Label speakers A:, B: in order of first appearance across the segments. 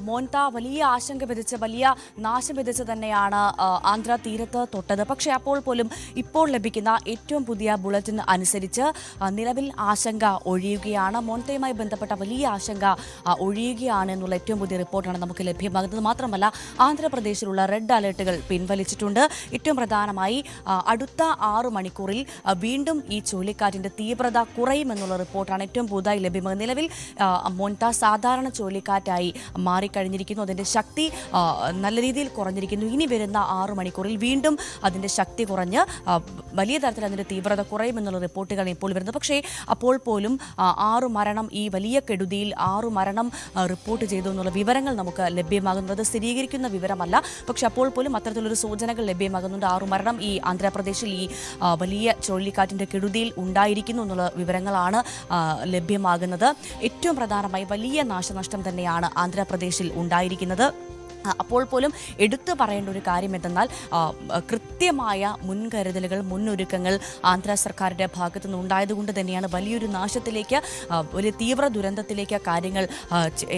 A: മോൻത വലിയ ആശങ്ക വിധിച്ച് വലിയ നാശം വിധിച്ച് തന്നെയാണ് ആന്ധ്ര തീരത്ത് തൊട്ടത്. പക്ഷേ അപ്പോൾ പോലും ഇപ്പോൾ ലഭിക്കുന്ന ഏറ്റവും പുതിയ ബുള്ളറ്റിൻ അനുസരിച്ച് നിലവിൽ ആശങ്ക ഒഴിയുകയാണ്. മോൻതയുമായി ബന്ധപ്പെട്ട വലിയ ആശങ്ക ഒഴിയുകയാണ് എന്നുള്ള ഏറ്റവും പുതിയ റിപ്പോർട്ടാണ് നമുക്ക് ലഭ്യമാകുന്നത്. മാത്രമല്ല ആന്ധ്രാപ്രദേശിലുള്ള റെഡ് അലേർട്ടുകൾ പിൻവലിച്ചിട്ടുണ്ട്. ഏറ്റവും പ്രധാനമായി അടുത്ത 6 മണിക്കൂറിൽ വീണ്ടും ഈ ചുഴലിക്കാറ്റിന്റെ തീവ്രത കുറയുമെന്നുള്ള റിപ്പോർട്ടാണ് ഏറ്റവും പുതുതായി ലഭ്യമാകുന്നത്. നിലവിൽ മോൻത സാധാരണ ചുഴലിക്കാറ്റായി മാറിക്കഴിഞ്ഞിരിക്കുന്നു. അതിൻ്റെ ശക്തി നല്ല രീതിയിൽ കുറഞ്ഞിരിക്കുന്നു. ഇനി വരുന്ന 6 മണിക്കൂറിൽ വീണ്ടും അതിൻ്റെ ശക്തി കുറഞ്ഞ് വലിയ തരത്തിൽ അതിൻ്റെ തീവ്രത കുറയുമെന്നുള്ള റിപ്പോർട്ടുകൾ ഇപ്പോൾ വരുന്നത്. പക്ഷേ അപ്പോൾ പോലും 6 മരണം, ഈ വലിയ കെടുതിയിൽ 6 മരണം റിപ്പോർട്ട് ചെയ്തു എന്നുള്ള വിവരങ്ങൾ നമുക്ക് ലഭ്യമാകുന്നത് സ്ഥിരീകരിക്കുന്ന വിവരമല്ല. പക്ഷെ അപ്പോൾ പോലും അത്തരത്തിലൊരു സൂചനകൾ ലഭ്യമാകുന്നുണ്ട്. 6 മരണം ഈ ആന്ധ്രാപ്രദേശിൽ ഈ വലിയ ചുഴലിക്കാറ്റിൻ്റെ കെടുതിയിൽ ഉണ്ടായിരിക്കുന്നു എന്നുള്ള വിവരങ്ങളാണ് ലഭ്യമാകുന്നത്. ഏറ്റവും പ്രധാനമായി വലിയ നാശനഷ്ടം തന്നെയാണ് ആന്ധ്രാപ്രദേശിൽ ഉണ്ടായിരിക്കുന്നത്. അപ്പോൾ പോലും എടുത്തു പറയേണ്ട ഒരു കാര്യം എന്തെന്നാൽ കൃത്യമായ മുൻകരുതലുകൾ, മുന്നൊരുക്കങ്ങൾ ആന്ധ്ര സർക്കാരിൻ്റെ ഭാഗത്തു നിന്ന് ഉണ്ടായതുകൊണ്ട് തന്നെയാണ് വലിയൊരു നാശത്തിലേക്ക്, ഒരു തീവ്ര ദുരന്തത്തിലേക്ക് കാര്യങ്ങൾ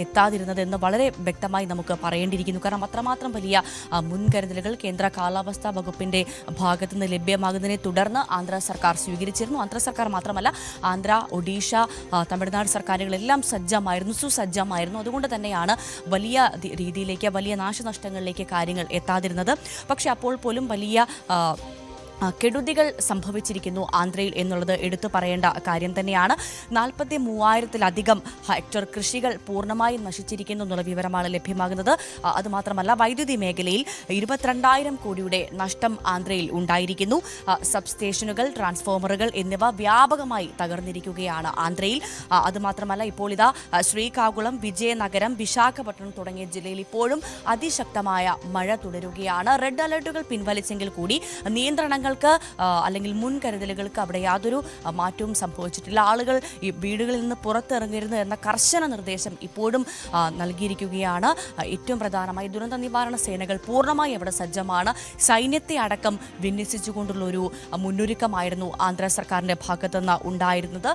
A: എത്താതിരുന്നത് എന്ന് വളരെ വ്യക്തമായി നമുക്ക് പറയേണ്ടിയിരിക്കുന്നു. കാരണം അത്രമാത്രം വലിയ മുൻകരുതലുകൾ കേന്ദ്ര കാലാവസ്ഥാ വകുപ്പിൻ്റെ ഭാഗത്തു നിന്ന് ലഭ്യമാകുന്നതിനെ തുടർന്ന് ആന്ധ്ര സർക്കാർ സ്വീകരിച്ചിരുന്നു. ആന്ധ്ര സർക്കാർ മാത്രമല്ല, ആന്ധ്ര, ഒഡീഷ, തമിഴ്നാട് സർക്കാരുകളെല്ലാം സജ്ജമായിരുന്നു, സുസജ്ജമായിരുന്നു. അതുകൊണ്ട് തന്നെയാണ് വലിയ രീതിയിലേക്ക്, വലിയ നാശനഷ്ടങ്ങളിലേക്ക് കാര്യങ്ങൾ എത്താതിരുന്നത്. പക്ഷെ അപ്പോൾ പോലും വലിയ കെടുതികൾ സംഭവിച്ചിരിക്കുന്നു ആന്ധ്രയിൽ എന്നുള്ളത് എടുത്തു പറയേണ്ട കാര്യം തന്നെയാണ്. 43,000-ലധികം ഹെക്ടർ കൃഷികൾ പൂർണ്ണമായും നശിച്ചിരിക്കുന്നു എന്നുള്ള വിവരമാണ് ലഭ്യമാകുന്നത്. അതുമാത്രമല്ല, വൈദ്യുതി മേഖലയിൽ 22,000 കോടിയുടെ നഷ്ടം ആന്ധ്രയിൽ ഉണ്ടായിരിക്കുന്നു. സബ് സ്റ്റേഷനുകൾ, ട്രാൻസ്ഫോമറുകൾ എന്നിവ വ്യാപകമായി തകർന്നിരിക്കുകയാണ് ആന്ധ്രയിൽ. അതുമാത്രമല്ല, ഇപ്പോൾ ഇതാ ശ്രീകാകുളം, വിജയനഗരം, വിശാഖപട്ടണം തുടങ്ങിയ ജില്ലയിൽ ഇപ്പോഴും അതിശക്തമായ മഴ തുടരുകയാണ്. റെഡ് അലർട്ടുകൾ പിൻവലിച്ചെങ്കിൽ കൂടി നിയന്ത്രണങ്ങൾ അല്ലെങ്കിൽ മുൻകരുതലുകൾക്ക് അവിടെ യാതൊരു മാറ്റവും സംഭവിച്ചിട്ടില്ല. ആളുകൾ ഈ വീടുകളിൽ നിന്ന് പുറത്തിറങ്ങരുത് എന്ന കർശന നിർദ്ദേശം ഇപ്പോഴും നൽകിയിരിക്കുകയാണ്. ഏറ്റവും പ്രധാനമായി ദുരന്ത നിവാരണ സേനകൾ പൂർണ്ണമായി അവിടെ സജ്ജമാണ്. സൈന്യത്തെ അടക്കം വിന്യസിച്ചുകൊണ്ടുള്ള ഒരു മുന്നൊരുക്കമായിരുന്നു ആന്ധ്ര സർക്കാരിൻ്റെ ഭാഗത്തുനിന്ന് ഉണ്ടായിരുന്നത്.